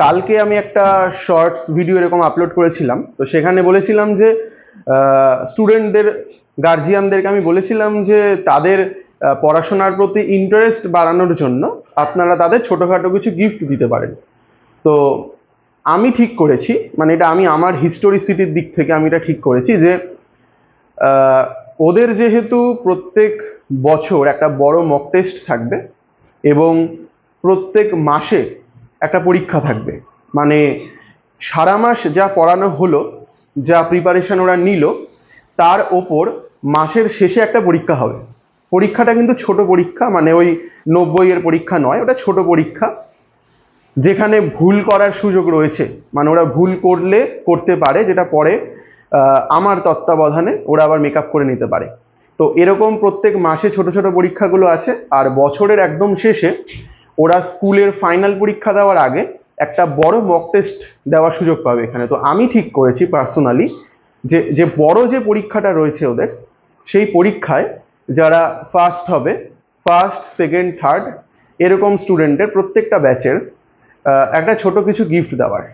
কালকে আমি একটা শর্টস ভিডিও এরকম আপলোড করেছিলাম, তো সেখানে বলেছিলাম যে স্টুডেন্টদের গার্জিয়ানদেরকে আমি বলেছিলাম যে তাদের পড়াশোনার প্রতি ইন্টারেস্ট বাড়ানোর জন্য আপনারা তাদের ছোটোখাটো কিছু গিফট দিতে পারেন। তো আমি ঠিক করেছি, মানে এটা আমি আমার হিস্টোরিসিটির দিক থেকে আমি এটা ঠিক করেছি যে ওদের যেহেতু প্রত্যেক বছর একটা বড় মক টেস্ট থাকবে এবং প্রত্যেক মাসে একটা পরীক্ষা থাকবে, মানে সারা মাস যা পড়ানো হলো, যা প্রিপারেশন ওরা নিল, তার ওপর মাসের শেষে একটা পরীক্ষা হবে। পরীক্ষাটা কিন্তু ছোট পরীক্ষা, মানে ওই 90-এর পরীক্ষা নয়, ওটা ছোট পরীক্ষা যেখানে ভুল করার সুযোগ রয়েছে, মানে ওরা ভুল করতে পারে, যেটা পরে আমার তত্ত্বাবধানে ওরা আবার মেকআপ করে নিতে পারে। তো এরকম প্রত্যেক মাসে ছোট ছোট পরীক্ষাগুলো আছে, আর বছরের একদম শেষে ওরা স্কুলের ফাইনাল পরীক্ষা দেওয়ার আগে একটা বড় মক টেস্ট দেওয়ার সুযোগ পাবে এখানে। তো আমি ঠিক করেছি পার্সোনালি যে বড় যে পরীক্ষাটা রয়েছে ওদের, সেই পরীক্ষায় যারা ফার্স্ট হবে, ফার্স্ট সেকেন্ড থার্ড এরকম স্টুডেন্টের প্রত্যেকটা ব্যাচের একটা ছোট কিছু গিফট দেওয়ার।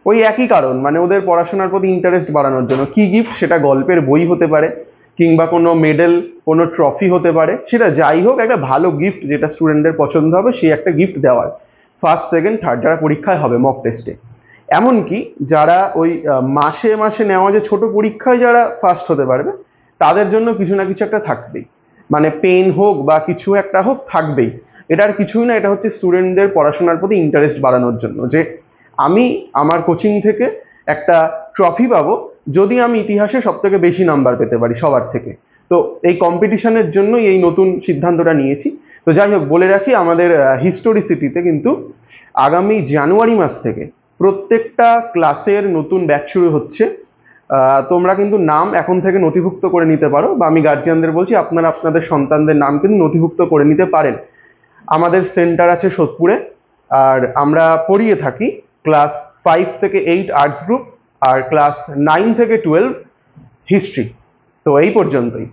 ওই একই কারণ, মানে ওদের পড়াশোনার প্রতি ইন্টারেস্ট বাড়ানোর জন্য। কি গিফট? সেটা গল্পের বই হতে পারে, কিংবা কোনো মেডেল, কোনো ট্রফি হতে পারে, সেটা যাই হোক, একটা ভালো গিফট যেটা স্টুডেন্টদের পছন্দ হবে সেই একটা গিফট দেওয়ার ফার্স্ট সেকেন্ড থার্ড যারা পরীক্ষায় হবে মক টেস্টে। এমনকি যারা ওই মাসে মাসে নেওয়া যে ছোট পরীক্ষায় যারা ফার্স্ট হতে পারবে, তাদের জন্য কিছু না কিছু একটা থাকবেই, মানে পেন হোক বা কিছু একটা হোক, থাকবেই। এটা আর কিছুই না, এটা হচ্ছে স্টুডেন্টদের পড়াশোনার প্রতি ইন্টারেস্ট বাড়ানোর জন্য, যে আমি আমার কোচিং থেকে একটা ট্রফি পাবো যদি আমি ইতিহাসে সবথেকে বেশি নাম্বার পেতে পারি সবার থেকে। তো এই কম্পিটিশনের জন্যই এই নতুন সিদ্ধান্তটা নিয়েছি। তো যাই হোক, বলে রাখি, আমাদের হিস্টোরিসিটিতে কিন্তু আগামী জানুয়ারি মাস থেকে প্রত্যেকটা ক্লাসের নতুন ব্যাচ শুরু হচ্ছে। তোমরা কিন্তু নাম এখন থেকে নথিভুক্ত করে নিতে পারো, বা আমি গার্জিয়ানদের বলছি আপনারা আপনাদের সন্তানদের নাম কিন্তু নথিভুক্ত করে নিতে পারেন। আমাদের সেন্টার আছে সোদপুরে, আর আমরা পড়িয়ে থাকি ক্লাস 5 থেকে 8 আর্টস গ্রুপ, আর ক্লাস 9 থেকে 12 হিস্ট্রি। তো এই পর্যন্তই।